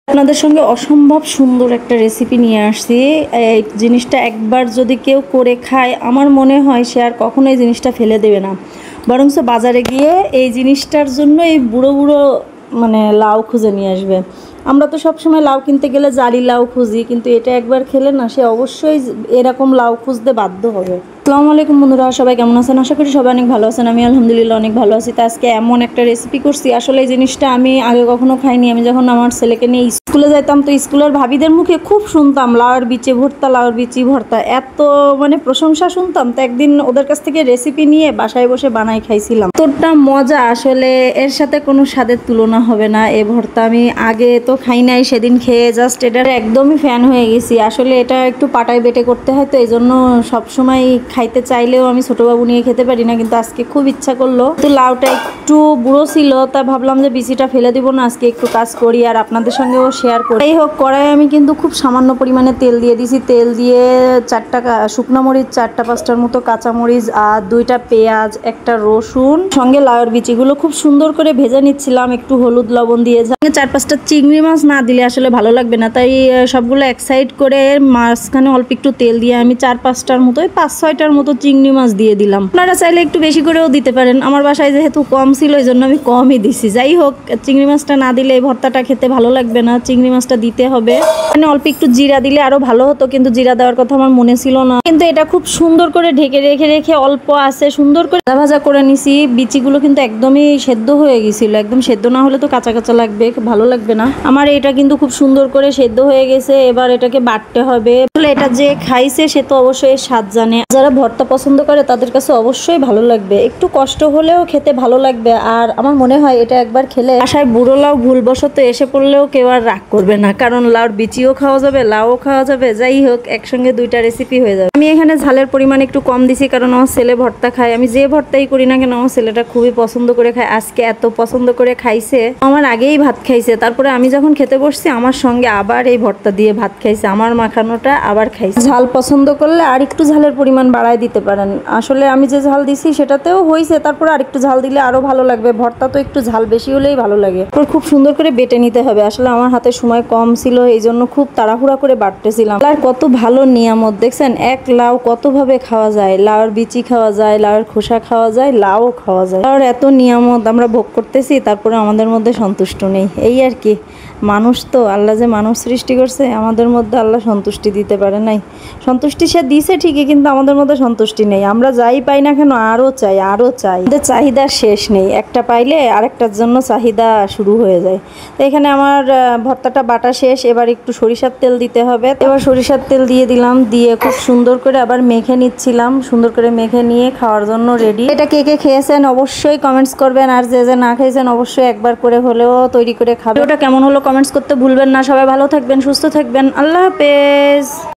আপনাদের সঙ্গে অসম্ভব সুন্দর একটা রেসিপি নিয়ে আসছি। এই জিনিসটা একবার যদি কেউ করে খায় আমার মনে হয় সে আর কখনো এই জিনিসটা ফেলে দেবে না, বরঞ্চ বাজারে গিয়ে এই জিনিসটার জন্য এই বুড়ো বুড়ো লাউ খুঁজে নিয়ে আসবে। আমরা তো সবসময় লাউ কিনতে গেলে জালি লাউ খুঁজি, কিন্তু এটা একবার খেলে না সে অবশ্যই এরকম লাউ খুঁজতে বাধ্য হবে। আসসালামু আলাইকুম বন্ধুরা, সবাই কেমন আছেন? আশা করি সবাই অনেক ভালো আছেন। আমি আলহামদুলিল্লাহ অনেক ভালো আছি। তো আজকে এমন একটা রেসিপি করছি, আসলে এই জিনিসটা আমি আগে কখনো খাইনি। আমি যখন আমার ছেলেকে নিয়ে স্কুলে যাইতাম তো স্কুলের ভাবিদের মুখে খুব শুনতাম লাউয়ের বিচি ভর্তা, লাউয়ের বিচি ভর্তা, এত প্রশংসা শুনতাম। তো একদিন ওদের কাছ থেকে রেসিপি নিয়ে বাসায় বসে বানাই খাইছিলাম। তোরটা মজা, আসলে এর সাথে কোনো স্বাদের তুলনা হবে না। এই ভর্তা আমি আগে তো খাই নাই, সেদিন খেয়ে জাস্ট এটার একদমই ফ্যান হয়ে গেছি। আসলে এটা একটু পাটায় বেটে করতে হয়, তো এই জন্য সবসময় খাইতে চাইলেও আমি ছোট বাবু নিয়ে খেতে পারি না, কিন্তু আজকে খুব ইচ্ছা করলো। তো লাউটা একটু বুড়ো ছিল, তা ভাবলাম যে বিচিটা ফেলে দিব না, আজকে একটু কাজ করি আর আপনাদের সঙ্গেও শেয়ার করি। এই হোক, কড়াই আমি কিন্তু খুব সামান্য পরিমাণে তেল দিয়ে দিছি। তেল দিয়ে চারটা শুকনো মরিচ, 4-5টার মতো কাঁচামরিচ আর 2টা পেঁয়াজ, একটা রসুন, সঙ্গে লাউয়ের বিচিগুলো খুব সুন্দর করে ভেজে নিচ্ছিলাম একটু হলুদ লবণ দিয়ে। 4-5টা চিংড়ি মাছ না দিলে আসলে ভালো লাগবে না, তাই সবগুলো এক সাইড করে মাঝখানে অল্প একটু তেল দিয়ে আমি 4-5টার মতো 5-6টার মতো চিংড়ি মাছ দিয়ে দিলাম। আপনারা চাইলে একটু বেশি করেও দিতে পারেন, আমার বাসায় যেহেতু কম ছিল এই জন্য আমি কমই দিছি। যাই হোক, চিংড়ি মাছটা না দিলে এই ভর্তাটা খেতে ভালো লাগবে না, চিংড়ি মাছটা দিতে হবে। অল্প একটু জিরা দিলে আরো ভালো হতো, কিন্তু জিরা দেওয়ার কথা আমার মনে ছিল না। কিন্তু এটা খুব সুন্দর করে ঢেকে রেখে অল্প আছে সুন্দর করে ভাজা করে নিছি। বিচিগুলো কিন্তু একদমই সেদ্ধ হয়ে গেছিল, একদম সেদ্ধ না হলে তো কাঁচা কাঁচা লাগবে, ভালো লাগবে না। আমার এটা কিন্তু খুব সুন্দর করে সেদ্ধ হয়ে গেছে। এবার এটাকে বাটতে হবে। এটা যে খাইছে সে তো অবশ্যই স্বাদ জানে। যারা ভর্তা পছন্দ করে তাদের কাছে অবশ্যই ভালো লাগবে, একটু কষ্ট হলেও খেতে ভালো লাগবে। আর আমার মনে হয় এটা একবার খেলে বাসায় বুড়ো লাউ ভুলবশত এসে পড়লেও কেউ আর রাগ করবে না, কারণ লাউর বিচিও খাওয়া যাবে, লাউও খাওয়া যাবে। যাই হোক, একসঙ্গে 2টা রেসিপি হয়ে যাবে। আমি এখানে ঝালের পরিমাণ একটু কম দিছি, কারণ আমার ছেলে ভর্তা খায়। আমি যে ভর্তাই করি না কেন আমার ছেলেটা খুবই পছন্দ করে খায়। আজকে এত পছন্দ করে খাইছে, আমার আগেই ভাত খাইছে, তারপরে আমি যখন খেতে বসছি আমার সঙ্গে আবার এই ভর্তা দিয়ে ভাত খাইছে, আমার মাখানোটা আবার খাইছে। ঝাল পছন্দ করলে আর একটু ঝালের পরিমাণ বাড়ায় দিতে পারেন। আসলে আমি যে ঝাল দিছি সেটাতেও হয়েছে, তারপরে আর একটু ঝাল দিলে আরো ভালো লাগবে। ভর্তা তো একটু ঝাল বেশি হলেই ভালো লাগে। খুব সুন্দর করে বেটে নিতে হবে। আসলে আমার হাতে সময় কম ছিল, এই জন্য খুব তাড়াহুড়া করে বাটতেছিলাম। আর কত ভালো নিয়ামত দেখছেন, এক লাউ কতভাবে খাওয়া যায়। লাউর বিচি খাওয়া যায়, লাউর খোসা খাওয়া যায়, লাউ খাওয়া যায়। আর এত নিয়ামত আমরা ভোগ করতেছি, তারপরে আমাদের মধ্যে সন্তুষ্ট নেই, এই আর কি। মানুষ তো, আল্লাহ যে মানুষ সৃষ্টি করছে, আমাদের মধ্যে আল্লাহ সন্তুষ্টি দিতে পারে নাই। সন্তুষ্টি সে দিছে ঠিকই, কিন্তু আমাদের মধ্যে সন্তুষ্টি নেই। আমরা যাই পাই না কেন আরো চাই, আরো চাই। আমাদের চাহিদার শেষ নেই, একটা পাইলে আরেকটার জন্য চাহিদা শুরু হয়ে যায়। তো এখানে আমার ভর্তাটা বাটা শেষ। এবার একটু সরিষার তেল দিতে হবে। এবার সরিষার তেল দিয়ে দিলাম, দিয়ে খুব সুন্দর করে আবার মেখে নিচ্ছিলাম। সুন্দর করে মেখে নিয়ে খাওয়ার জন্য রেডি। এটা কে কে খেয়েছেন অবশ্যই কমেন্টস করবেন, আর যে যে না খেয়েছেন অবশ্যই একবার করে হলেও তৈরি করে খাবেন। ওটা কেমন হলো কমেন্টস করতে ভুলবেন না। সবাই ভালো থাকবেন, সুস্থ থাকবেন। আল্লাহ হাফেজ।